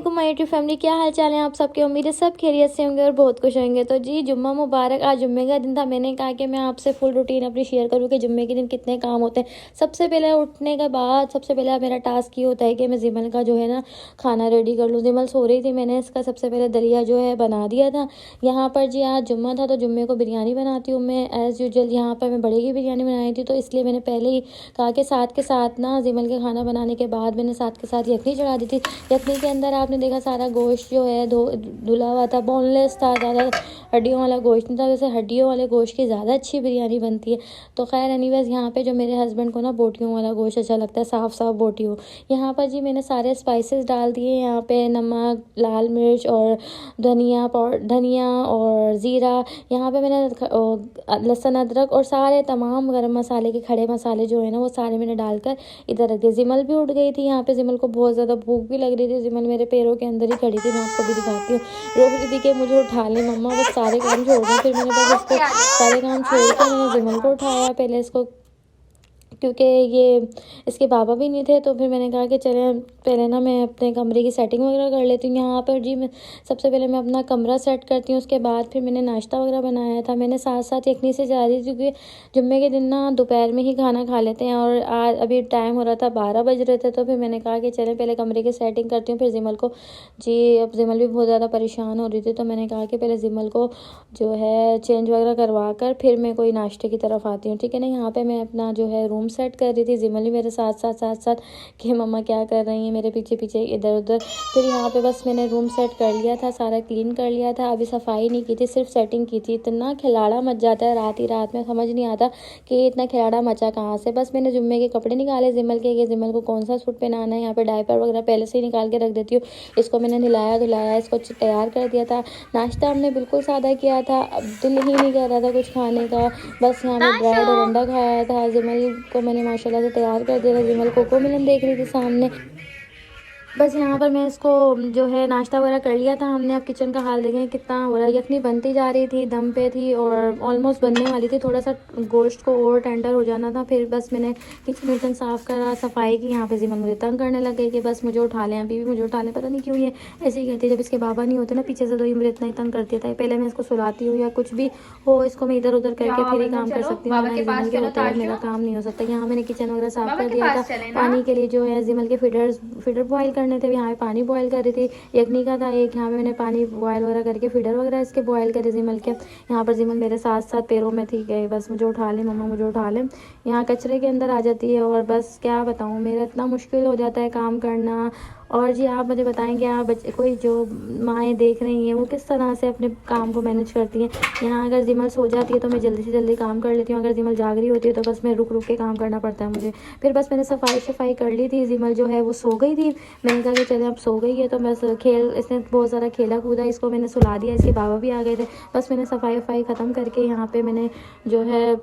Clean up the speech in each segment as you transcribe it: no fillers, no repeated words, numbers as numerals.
वालेकुम my YouTube family, क्या हाल चाल है आप सबके। उम्मीद है सब खैरियत से होंगे और बहुत खुश होंगे। तो जी जुम्मा मुबारक। आज जुम्मे का दिन था। मैंने कहा कि मैं आपसे फुल रूटीन अपनी शेयर करूँ कि जुम्मे के दिन कितने काम होते हैं। सबसे पहले उठने के बाद सबसे पहले मेरा टास्क ये होता है कि मैं जिमल का जो है ना खाना रेडी कर लूँ। जिमल सो रही थी, मैंने इसका सबसे पहले दलिया जो है बना दिया था। यहाँ पर जी आज जुम्मा था तो जुम्मे को बिरयानी बनाती हूँ मैं एज़ यूजल। यहाँ पर मैं बड़े की बिरयानी बनाई थी तो इसलिए मैंने पहले ही कहा कि साथ के साथ ना जिमल के खाना बनाने के बाद मैंने साथ के साथ यखनी चढ़ा दी थी। यखनी के अंदर आपने देखा सारा गोश्त जो है धुला हुआ था, बोनलेस था, ज़्यादा हड्डियों वाला गोश्त नहीं था। वैसे हड्डियों वाले गोश्त की ज़्यादा अच्छी बिरयानी बनती है। तो खैर एनीवेज यहाँ पे जो मेरे हस्बैंड को ना बोटियों वाला गोश्त अच्छा लगता है, साफ़ साफ़ बोटी हो। यहाँ पर जी मैंने सारे स्पाइसेस डाल दिए। यहाँ पे नमक, लाल मिर्च और धनिया और ज़ीरा। यहाँ पे मैंने लहसुन, अदरक और सारे तमाम गरम मसाले के खड़े मसाले जो है ना वो सारे मैंने डालकर इधर रख दिए। जिमल भी उठ गई थी। यहाँ पे जिमल को बहुत ज़्यादा भूख भी लग रही थी। जिमल मेरे पैरों के अंदर ही खड़ी थी, मैं आपको भी दिखाती हूँ। रोक रही थी कि मुझे उठा ले मम्मा, बस सारे काम छोड़ दें। फिर मैंने बस इसको सारे काम छोड़ के मैंने जिमल को उठाया पहले इसको, क्योंकि ये इसके बाबा भी नहीं थे। तो फिर मैंने कहा कि चलें पहले ना मैं अपने कमरे की सेटिंग वगैरह कर लेती हूँ। यहाँ पर जी मैं सबसे पहले मैं अपना कमरा सेट करती हूँ, उसके बाद फिर मैंने नाश्ता वगैरह बनाया था। मैंने साथ साथ यखनी से जा रही थी क्योंकि जुम्मे के दिन ना दोपहर में ही खाना खा लेते हैं और आज अभी टाइम हो रहा था 12 बज रहे थे। तो फिर मैंने कहा कि चलें पहले कमरे की सेटिंग करती हूँ। फिर जिमल को जी अब जिमल भी बहुत ज़्यादा परेशान हो रही थी तो मैंने कहा कि पहले जिमल को जो है चेंज वगैरह करवा कर फिर मैं कोई नाश्ते की तरफ आती हूँ, ठीक है ना। यहाँ पे मैं अपना जो है रूम सेट कर रही थी। जिमल भी मेरे साथ कि मम्मा क्या कर रही हैं, मेरे पीछे पीछे इधर उधर। फिर यहाँ पे बस मैंने रूम सेट कर लिया था, सारा क्लीन कर लिया था। अभी सफाई नहीं की थी, सिर्फ सेटिंग की थी। इतना खिलाड़ा मच जाता है रात ही रात में, समझ नहीं आता कि इतना खिलाड़ा मचा कहाँ से। बस मैंने जुम्मे के कपड़े निकाले जिमल के, ये जिमल को कौन सा सूट पहनाना है। यहाँ पे डायपर वगैरह पहले से ही निकाल के रख देती हूँ। इसको मैंने नहलाया धुलाया, इसको तैयार कर दिया था। नाश्ता हमने बिल्कुल सादा किया था, अब दिल ही नहीं कर रहा था कुछ खाने का। बस यहाँ पे ब्रेड और अंडा खाया था। जिमल को मैंने माशाल्लाह से तैयार कर दिया था। जिमल कोको मिलन देख रही थी सामने। बस यहाँ पर मैं इसको जो है नाश्ता वगैरह कर लिया था हमने। अब किचन का हाल देखें कितना हो रहा है। यखनी बनती जा रही थी, दम पे थी और ऑलमोस्ट बनने वाली थी। थोड़ा सा गोश्त को और टेंडर हो जाना था। फिर बस मैंने किचन साफ़ करा, सफाई की। यहाँ पे जिमन मुझे तंग करने लग गई कि बस मुझे उठा लें, अभी भी मुझे उठा लें। पता नहीं क्यों ये ऐसे ही कहती है। जब इसके बाबा नहीं होते ना पीछे से तो ये मुझे इतना ही तंग करती था। पहले मैं इसको सुलाती हूँ या कुछ भी हो, इसको मैं इधर उधर करके फिर ही काम कर सकती हूँ, जिमल के होते हुए मेरा काम नहीं हो सकता। यहाँ मैंने किचन वगैरह साफ़ कर दिया था। पानी के लिए जो है जिमल के फीडर बॉयल करने थे, यहाँ पे पानी बॉयल कर रही थी। यखनी का था एक, यहाँ पे मैंने पानी बॉयल वगैरह करके फीडर वगैरह इसके बॉयल करे जिमल के। यहाँ पर जिमल मेरे साथ साथ पैरों में थी गई, बस मुझे उठा ले मम्मा, मुझे उठा ले। यहाँ कचरे के अंदर आ जाती है और बस क्या बताऊँ, मेरा इतना मुश्किल हो जाता है काम करना। और जी आप मुझे बताएंगे, आप बच्चे कोई जो माएँ देख रही हैं वो किस तरह से अपने काम को मैनेज करती हैं। यहाँ अगर जिमल सो जाती है तो मैं जल्दी से जल्दी काम कर लेती हूँ, अगर जिमल जाग रही होती है तो बस मैं रुक रुक के काम करना पड़ता है मुझे। फिर बस मैंने सफाई कर ली थी। जिमल जो है वो सो गई थी। मैंने कहा कि चले अब सो गई है तो बस इसने बहुत सारा खेला कूदा, इसको मैंने सुला दिया। इसके बाबा भी आ गए थे। बस मैंने सफाई ख़त्म करके यहाँ पे मैंने जो है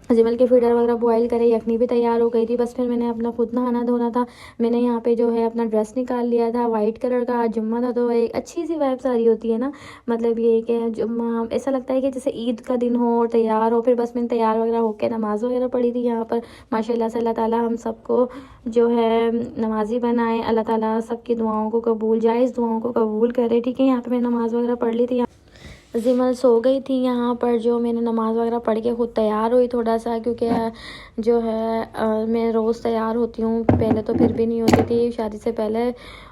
जिमल के फीडर वगैरह बॉयल करे, यखनी भी तैयार हो गई थी। बस फिर मैंने अपना खुद नहाना धोना था। मैंने यहाँ पे जो है अपना ड्रेस निकाल लिया था वाइट कलर का। आज जुम्मा था तो एक अच्छी सी वाइब्स आ रही होती है ना, मतलब ये कि जुम्मा ऐसा लगता है कि जैसे ईद का दिन हो और तैयार हो। फिर बस मैंने तैयार वगैरह होकर नमाज़ वगैरह पढ़ी थी। यहाँ पर माशाल्लाह से अल्लाह ताला हम सबको जो है नमाजी बनाए, अल्लाह ताला सबकी दुआओं को कबूल, जायज़ दुआओं को कबूल करे, ठीक है। यहाँ पर मैं नमाज़ वगैरह पढ़ ली थी। जिमल सो गई थी। यहाँ पर जो मैंने नमाज़ वगैरह पढ़ के खुद तैयार हुई थोड़ा सा, क्योंकि जो है मैं रोज़ तैयार होती हूँ, पहले तो फिर भी नहीं होती थी शादी से पहले,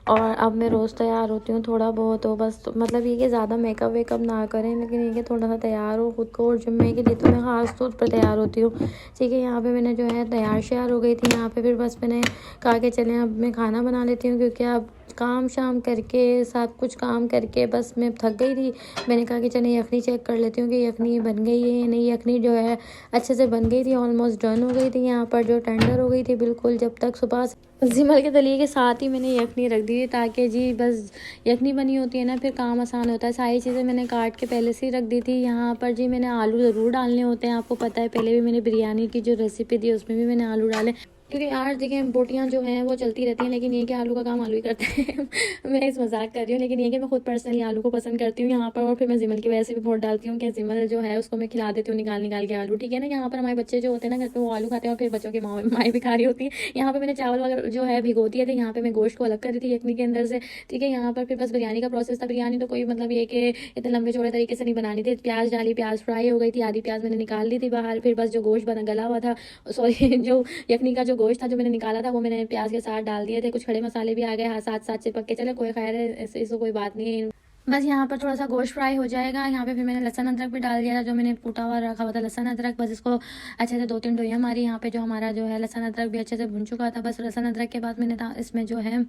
और अब मैं रोज़ तैयार होती हूँ थोड़ा बहुत हो। बस मतलब ये कि ज़्यादा मेकअप वेकअप ना करें, लेकिन ये कि थोड़ा सा तैयार हो खुद को। और जुम्मे के लिए तो मैं ख़ास तौर पर तैयार होती हूँ, ठीक है। यहाँ पे मैंने जो है तैयार श्यार हो गई थी। यहाँ पे फिर बस मैंने कहा कि चलें अब मैं खाना बना लेती हूँ, क्योंकि अब काम शाम करके सब कुछ काम करके बस मैं थक गई थी। मैंने कहा कि चलें यखनी चेक कर लेती हूँ कि यखनी बन गई है या नहीं। यखनी जो है अच्छे से बन गई थी, ऑलमोस्ट डन हो गई थी। यहाँ पर जो टेंडर हो गई थी बिल्कुल। जब तक सुबह जिमल के दलिए के साथ ही मैंने यखनी रख दी थी, ताकि जी बस यखनी बनी होती है ना फिर काम आसान होता है। सारी चीज़ें मैंने काट के पहले से ही रख दी थी। यहाँ पर जी मैंने आलू ज़रूर डालने होते हैं, आपको पता है। पहले भी मैंने बिरयानी की जो रेसिपी दी उसमें भी मैंने आलू डाले। क्योंकि यार देखिए बोटियाँ जो हैं वो चलती रहती हैं, लेकिन ये कि आलू का काम आलू ही करते हैं मैं इस मजाक कर रही हूँ, लेकिन ये कि मैं खुद पर्सनली आलू को पसंद करती हूँ यहाँ पर। और फिर मैं जिमल की वजह से भी वोट डालती हूँ कि जिमल जो है उसको मैं खिला देती हूँ निकाल निकाल के आलू, ठीक है ना। यहाँ पर हमारे बच्चे जो होते हैं ना घर पे, वो आलू खाते हैं और फिर बच्चों की माएँ भी खा रही होती है। यहाँ पर मैंने चावल वगैरह जो है भिगो दिए थे, यहाँ पे मैं गोश्त को अलग कर दी थी यखनी के अंदर से, ठीक है। यहाँ पर फिर बस बिरयानी का प्रोसेस था। बिरयानी तो कोई मतलब ये कि इतने लंबे चौड़े तरीके से नहीं बनानी थी। प्याज डाली, प्याज फ्राई हो गई थी, आधी प्याज मैंने निकाल ली थी बाहर। फिर बस जो गोश्त बना गला हुआ था, सॉरी जो यखनी का जो गोश्त था जो मैंने निकाला था, वो मैंने प्याज के साथ डाल दिए थे। कुछ खड़े मसाले भी आ गए, हाँ साथ साथ चिपक के, चले कोई खैर है, इससे कोई बात नहीं है। बस यहाँ पर थोड़ा सा गोश्त फ्राई हो जाएगा। यहाँ पे फिर मैंने लहसुन अदरक भी डाल दिया था, जो मैंने कूटा हुआ रखा हुआ था लहसुन अदरक। बस इसको अच्छे से 2-3 डोइयाँ मारी। यहाँ पे जो हमारा जो है लहसुन अदरक भी अच्छे से भुन चुका था। बस लहसुन अदरक के बाद मैंने इसमें जो है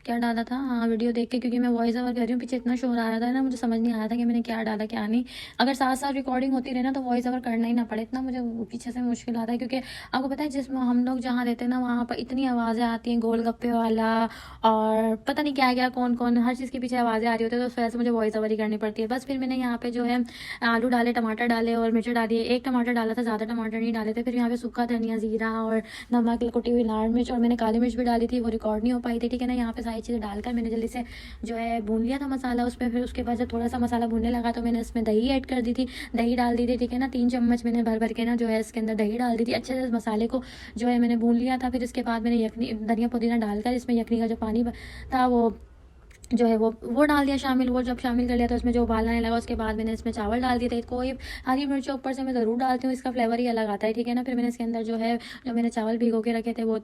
क्या डाला था, हाँ वीडियो देख के, क्योंकि मैं वॉइस ओवर कर रही हूँ, पीछे इतना शोर आ रहा था ना, मुझे समझ नहीं आ रहा था कि मैंने क्या डाला क्या नहीं। अगर साथ साथ रिकॉर्डिंग होती रहे ना तो वॉइस ओवर करना ही ना पड़े, इतना मुझे पीछे से मुश्किल आता है। क्योंकि आपको पता है जिसमें हम लोग जहाँ रहते हैं ना, वहाँ पर इतनी आवाज़ें आती हैं, गोलगप्पे वाला और पता नहीं क्या क्या कौन कौन, हर चीज़ के पीछे आवाज़ें आ रही होती है, तो उस वजह से मुझे वॉइस ओवर ही करनी पड़ती है। बस फिर मैंने यहाँ पे जो है आलू डाले, टमाटर डाले और मिर्च डाली। एक टमाटर डाला था, ज़्यादा टमाटर नहीं डाले थे। फिर यहाँ पे सूखा धनिया, जीरा और नमक, कुटी हुई लाल मिर्च, और मैंने काली मिर्च भी डाली थी, वो रिकॉर्ड नहीं हो पाई थी, ठीक है ना। यहाँ पे सारी चीज़ें डालकर मैंने जल्दी से जो है भून लिया था मसाला उसमें। फिर उसके बाद जब थोड़ा सा मसाला भूनने लगा तो मैंने इसमें दही ऐड कर दी थी, दही डाल दी थी, ठीक है ना। 3 चम्मच मैंने भर भर के ना जो है इसके अंदर दही डाल दी थी। अच्छे से मसाले को जो है मैंने भून लिया था। फिर इसके बाद मैंने यखनी, धनिया पुदीना डालकर इसमें यखनी का जो पानी था वो जो है वो डाल दिया शामिल। वो जब शामिल कर लिया तो उसमें जो उबाल आने लगा, उसके बाद मैंने इसमें चावल डाल दिए थे। कोई हरी मिर्च ऊपर से मैं ज़रूर डालती हूँ, इसका फ्लेवर ही अलग आता है, ठीक है ना। फिर मैंने इसके अंदर जो है जो मैंने चावल भिगो के रखे थे वो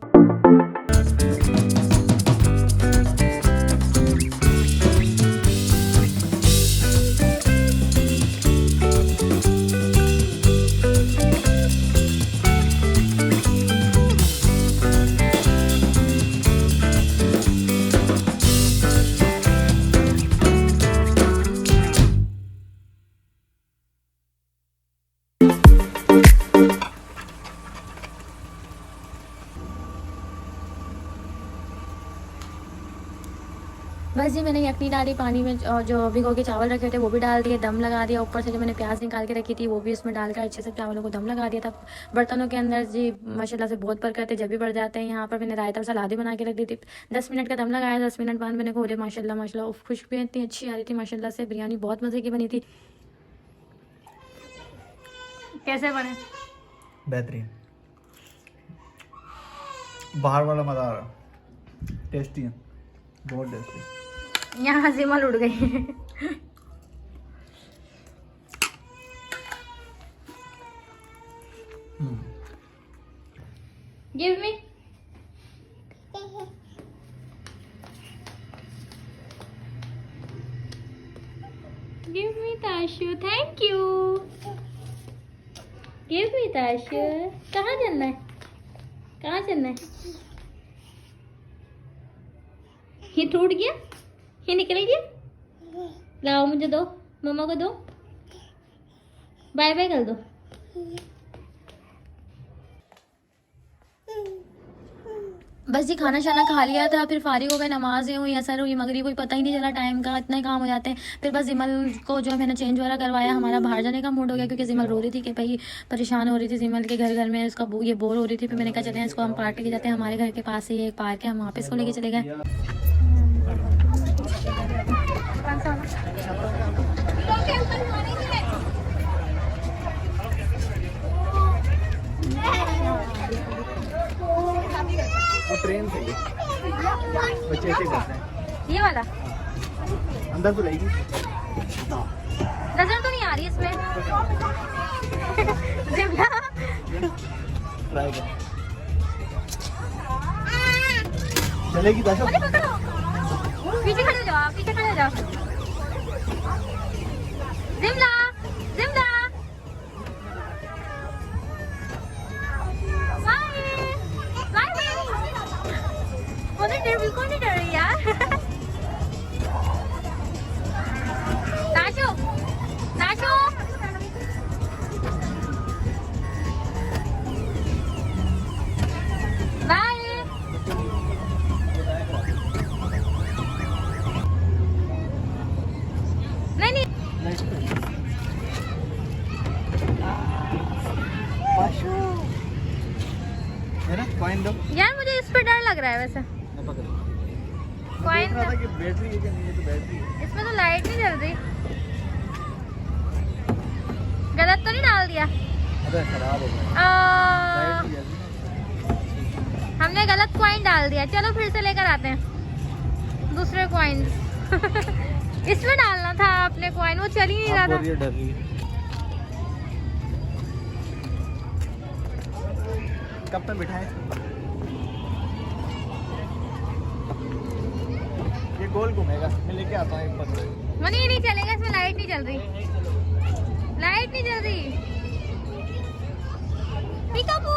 बस जी मैंने यखनी डाली पानी में, और जो भिगो के चावल रखे थे वो भी डाल दिए, दम लगा दिया। ऊपर से जो मैंने प्याज निकाल के रखी थी वो भी उसमें डालकर अच्छे से चावलों को दम लगा दिया था। बर्तनों के अंदर जी माशाल्लाह से बहुत बरकत है, जब भी बढ़ जाते हैं। यहाँ पर मैंने रायता और सलाद बना के रख दी थी। 10 मिनट का दम लगाया, 10 मिनट बाद मैंने खोले, माशाल्लाह माशाल्लाह खुशबू इतनी अच्छी आ रही थी माशाल्लाह से। बिरयानी बहुत मज़े की बनी थी। कैसे बने? बेहतरीन, बाहर वाला मज़ा आ रहा, टेस्टी है, बहुत टेस्टी। यहाँ जिमल उड़ गई give me, give me Tashu, thank you, give me Tashu. कहाँ चलना है, कहाँ चलना है? ये टूट गया, ये निकल गया, लाओ मुझे दो, मम्मा को दो, बाय बाय कर दो। बस जी खाना शाना खा लिया था, फिर फारिग हो गए, नमाज़ें हुई, असर हुई, मगरिब हुई, पता ही नहीं चला टाइम का, इतना ही काम हो जाते हैं। फिर बस जिमल को जो है मैंने चेंज वगैरह करवाया, हमारा बाहर जाने का मूड हो गया क्योंकि जिमल रो रही थी कि भाई परेशान हो रही थी जिमल के घर में, उसका ये बोर हो रही थी। फिर मैंने कहा चले हैं इसको हम पार्क लेके जाते हैं, हमारे घर के पास ही एक पार्क है, हम वहाँ पे इसको लेके चले गए। ट्रेन से ही बच्चे ऐसे करते हैं, ये वाला अंदर तो रहेगी, नजर तो नहीं आ रही इसमें जिमला ट्राई कर, चलेगी दशो। पीछे खड़े हो जाओ, आप पीछे खड़े हो जाओ। जिमला जिमला बिल्कुल नहीं डर रही यार ताशु, ताशु बाय। नहीं है ना कॉइन दो। यार मुझे इस पे डर लग रहा है वैसे। मैं पकड़ कॉइन रहा था कि बैटरी है कि नहीं, ये तो बैटरी है। इसमें तो लाइट नहीं जल रही। गलत तो नहीं डाल दिया? अबे खराब हो गया। आ, लाइट नहीं जल रही। हमने गलत कॉइन डाल दिया। चलो फिर से लेकर आते हैं दूसरे कॉइन। इसमें डालना था आपने कॉइन, वो चल ही नहीं रहा था। ये डर रही है। कब तक बिठाएं? ये गोल घूमेगा, मैं लेके आता हूँ एक पत्थर। मनी ये नहीं चलेगा, इसमें लाइट नहीं चल रही। लाइट नहीं चल रही। पिकापू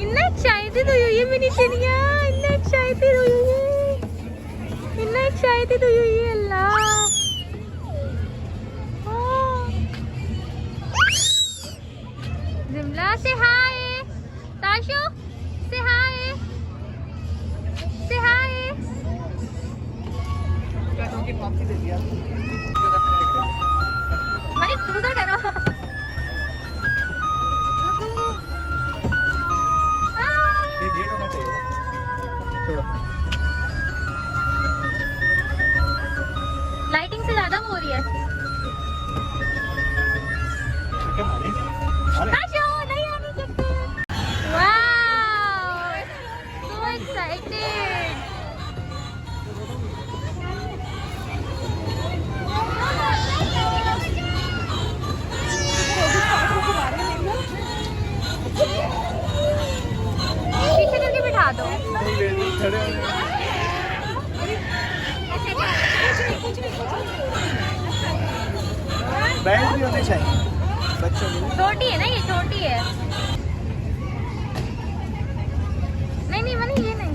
इतना एक्साइटेड हुई है मेरी चिड़िया, इतना एक्साइटेड हुई है, इतना एक्साइटेड हुई है। अल्लाह जिमला से हाय, ताशु से हाय, से हाय। मनी तू तो करो। ये गेट होना चाहिए। छोड़ो। लाइटिंग से ज्यादा हो रही है। क्या मारे? अरे ताशु नहीं आने सकते। Wow so excited. पीछे करके बिठा दो। नहीं बैटरी खड़े हो गए। बैटरी होनी चाहिए बच्चों के लिए। छोटी है ना, ये छोटी है। नहीं नहीं मनी ये नहीं।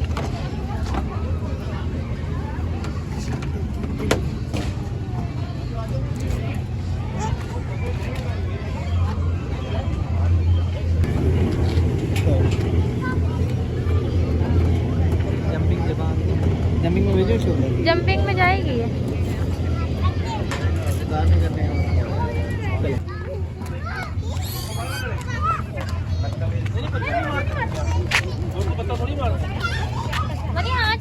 जंपिंग के बाद जंपिंग में भेजो छोड़ जंपिंग में जाएगी ये। कार में करने का चलो। मनी आज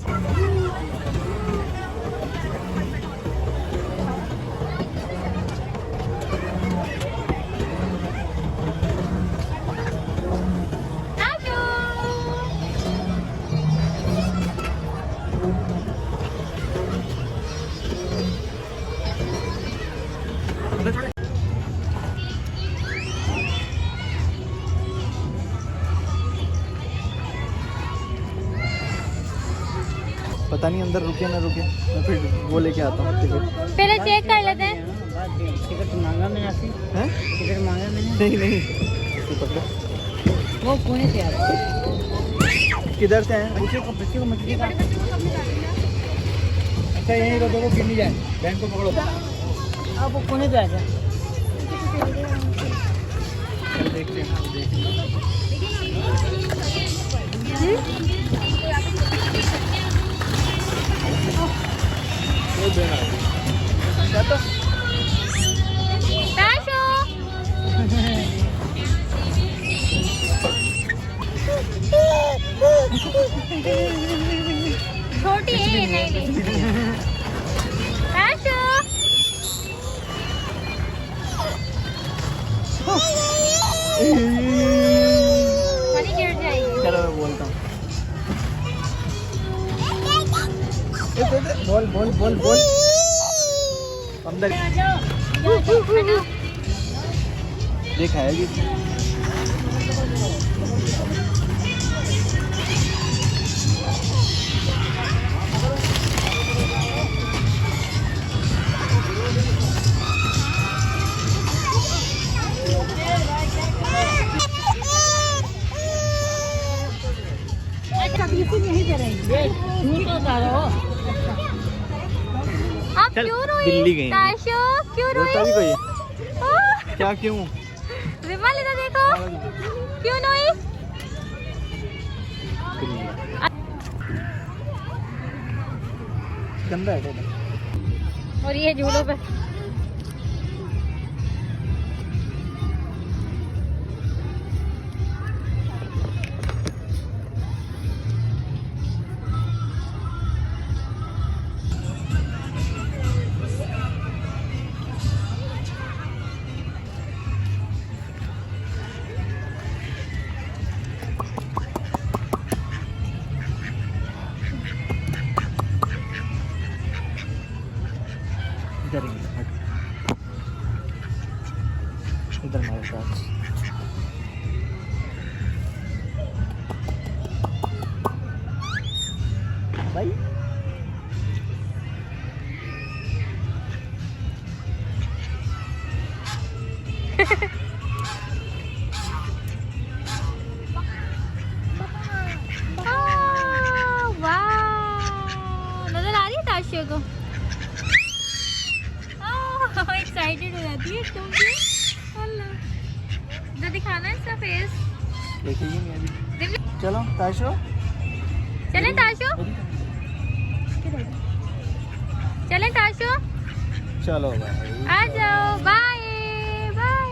पता नहीं अंदर रुके ना रुके, मैं फिर वो लेके आता हूँ टिकट। पहले चेक कर लेते हैं। टिकट मांगा मैंने आपसे, हैं? टिकट मांगा मैंने। नहीं नहीं तू पकड़ो। वो पुणे से आया। किधर से हैं? बच्चे को मछली का। अच्छा यहीं रोको, वो गिर नहीं जाए। बैंक को पकड़ो। आप वो पुणे से आया। चल देखते हैं, देखते हैं। वो देना है। क्या तो? ताशु छोटी है ये, नहीं नहीं। ताशु मनी गिर जाएगी। चलो मैं बोलता हूँ। बोल बोल बोल बोल अंदर देखा है आप चल, क्यों रोई? दिल्ली गई। ताशु क्यों रोता भी रोई? कोई क्या क्यों? रिमा लेना देखो क्यों रोई? गंदा है थोड़ा। और ये झूलों पे इधर इधर हमारे साथ भाई। नजर आ रही है ताशिया को? एक्साइटेड हो जाती है तुम भी। तो दिखाना है इसका फेस। देखिए मैं अभी। चलो ताशो, चलें ताशो, चलें ताशो, चलो भाई आ जाओ। Bye bye.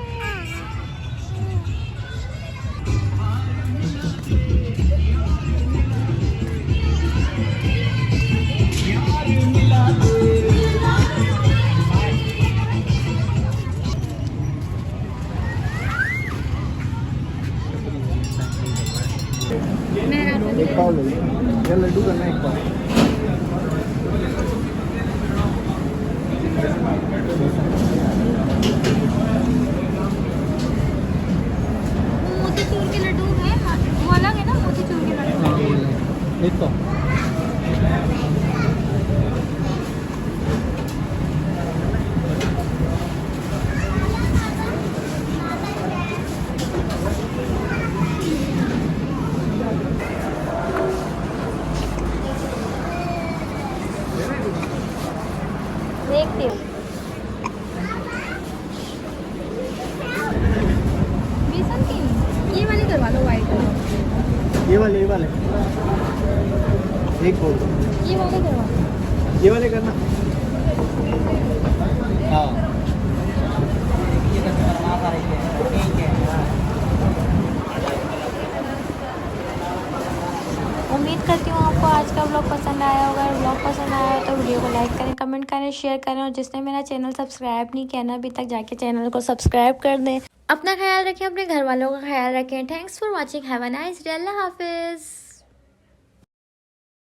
एक पाव ले ये लड्डू करना एक पाव। मोतीचूर के लड्डू है, वो अलग है ना मोतीचूर के लड्डू। एक पाव। देखती हूँ। बेसन की ये वाली करवा लो, वाइट वाली। ये वाले एक बोल दो। ये वाले करवा लो। ये वाले करना। हाँ उम्मीद करती हूँ आपको आज का व्लॉग पसंद आया होगा। अगर व्लॉग पसंद आया हो तो वीडियो को लाइक करें, कमेंट करें, शेयर करें और जिसने मेरा चैनल सब्सक्राइब नहीं किया ना अभी तक, जाके चैनल को सब्सक्राइब कर दें। अपना ख्याल रखें, अपने घर वालों का ख्याल रखें। Thanks for watching. Have a nice day. Allah हाफिज़।